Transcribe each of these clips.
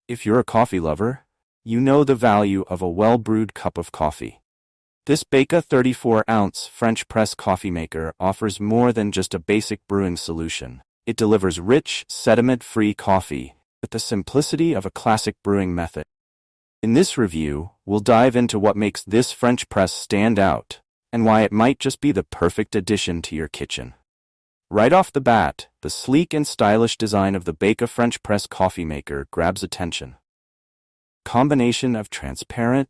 If you're a coffee lover, you know the value of a well-brewed cup of coffee. This Bayka 34-ounce French press coffee maker offers more than just a basic brewing solution. It delivers rich, sediment-free coffee with the simplicity of a classic brewing method. In this review, we'll dive into what makes this French press stand out and why it might just be the perfect addition to your kitchen. Right off the bat, the sleek and stylish design of the Bayka French press coffee maker grabs attention. Combination of transparent,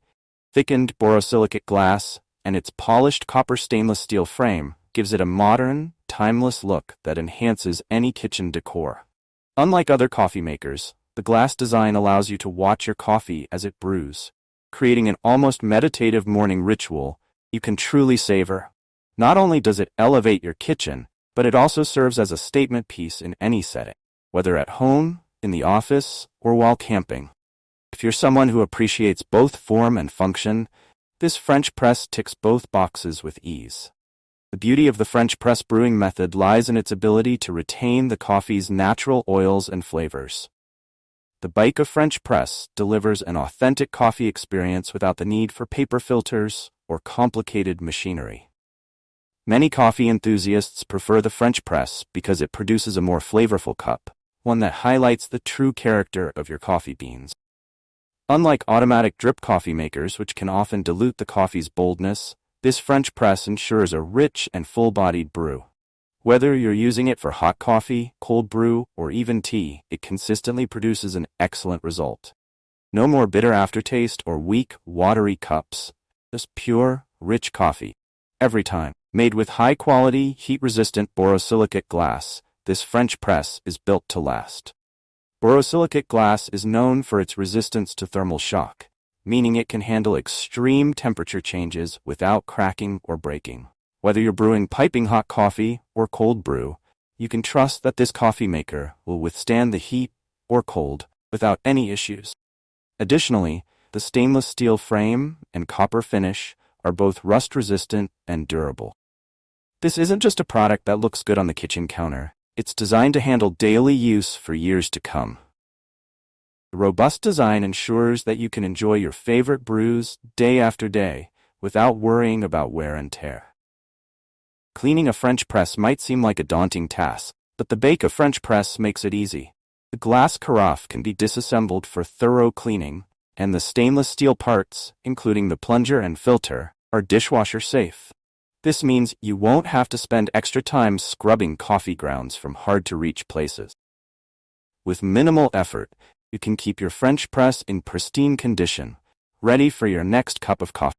thickened borosilicate glass and its polished copper stainless steel frame gives it a modern, timeless look that enhances any kitchen decor. Unlike other coffee makers, the glass design allows you to watch your coffee as it brews, creating an almost meditative morning ritual you can truly savor. Not only does it elevate your kitchen, but it also serves as a statement piece in any setting, whether at home, in the office, or while camping. If you're someone who appreciates both form and function, this French press ticks both boxes with ease. The beauty of the French press brewing method lies in its ability to retain the coffee's natural oils and flavors. The Bayka French press delivers an authentic coffee experience without the need for paper filters or complicated machinery. Many coffee enthusiasts prefer the French press because it produces a more flavorful cup, one that highlights the true character of your coffee beans. Unlike automatic drip coffee makers, which can often dilute the coffee's boldness, this French press ensures a rich and full-bodied brew. Whether you're using it for hot coffee, cold brew, or even tea, it consistently produces an excellent result. No more bitter aftertaste or weak, watery cups. Just pure, rich coffee. Every time. Made with high-quality, heat-resistant borosilicate glass, this French press is built to last. Borosilicate glass is known for its resistance to thermal shock, meaning it can handle extreme temperature changes without cracking or breaking. Whether you're brewing piping hot coffee or cold brew, you can trust that this coffee maker will withstand the heat or cold without any issues. Additionally, the stainless steel frame and copper finish are both rust-resistant and durable. This isn't just a product that looks good on the kitchen counter. It's designed to handle daily use for years to come. The robust design ensures that you can enjoy your favorite brews day after day without worrying about wear and tear. Cleaning a French press might seem like a daunting task, but the Bayka French press makes it easy. The glass carafe can be disassembled for thorough cleaning, and the stainless steel parts, including the plunger and filter, are dishwasher safe. This means you won't have to spend extra time scrubbing coffee grounds from hard-to-reach places. With minimal effort, you can keep your French press in pristine condition, ready for your next cup of coffee.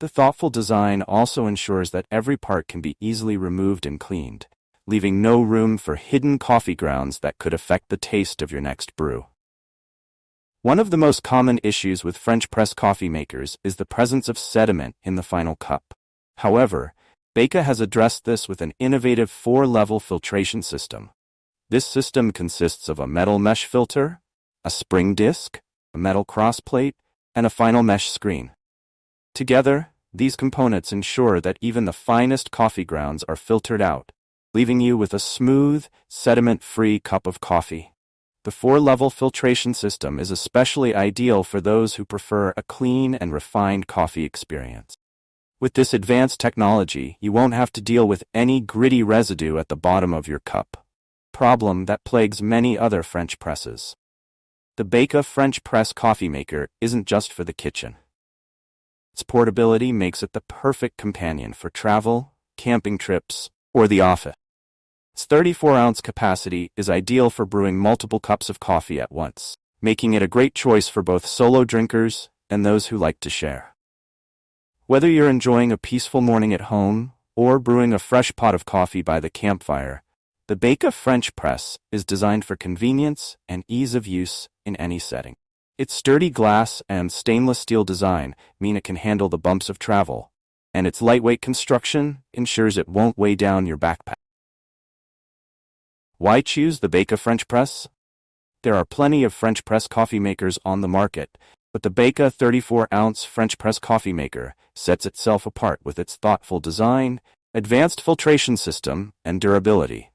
The thoughtful design also ensures that every part can be easily removed and cleaned, leaving no room for hidden coffee grounds that could affect the taste of your next brew. One of the most common issues with French press coffee makers is the presence of sediment in the final cup. However, Bayka has addressed this with an innovative 4-level filtration system. This system consists of a metal mesh filter, a spring disc, a metal crossplate, and a final mesh screen. Together, these components ensure that even the finest coffee grounds are filtered out, leaving you with a smooth, sediment-free cup of coffee. The 4-level filtration system is especially ideal for those who prefer a clean and refined coffee experience. With this advanced technology, you won't have to deal with any gritty residue at the bottom of your cup, problem that plagues many other French presses. The Bayka French press coffee maker isn't just for the kitchen. Its portability makes it the perfect companion for travel, camping trips, or the office. Its 34-ounce capacity is ideal for brewing multiple cups of coffee at once, making it a great choice for both solo drinkers and those who like to share. Whether you're enjoying a peaceful morning at home or brewing a fresh pot of coffee by the campfire, the Bayka French press is designed for convenience and ease of use in any setting. Its sturdy glass and stainless steel design mean it can handle the bumps of travel, and its lightweight construction ensures it won't weigh down your backpack. Why choose the Bayka French press? There are plenty of French press coffee makers on the market, but the Bayka 34-ounce French press coffee maker sets itself apart with its thoughtful design, advanced filtration system, and durability.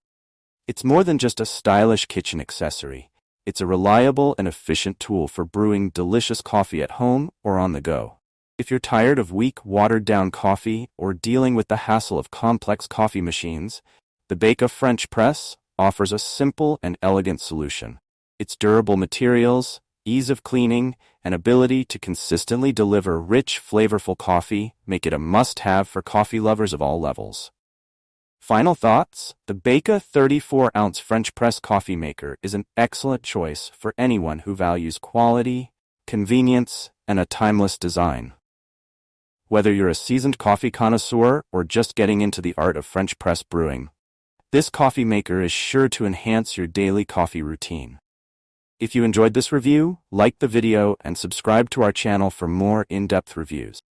It's more than just a stylish kitchen accessory. It's a reliable and efficient tool for brewing delicious coffee at home or on the go. If you're tired of weak, watered-down coffee or dealing with the hassle of complex coffee machines, the Bayka French press offers a simple and elegant solution. Its durable materials, ease of cleaning, and ability to consistently deliver rich, flavorful coffee make it a must-have for coffee lovers of all levels. Final thoughts? The Bayka 34-ounce French press coffee maker is an excellent choice for anyone who values quality, convenience, and a timeless design. Whether you're a seasoned coffee connoisseur or just getting into the art of French press brewing, this coffee maker is sure to enhance your daily coffee routine. If you enjoyed this review, like the video and subscribe to our channel for more in-depth reviews.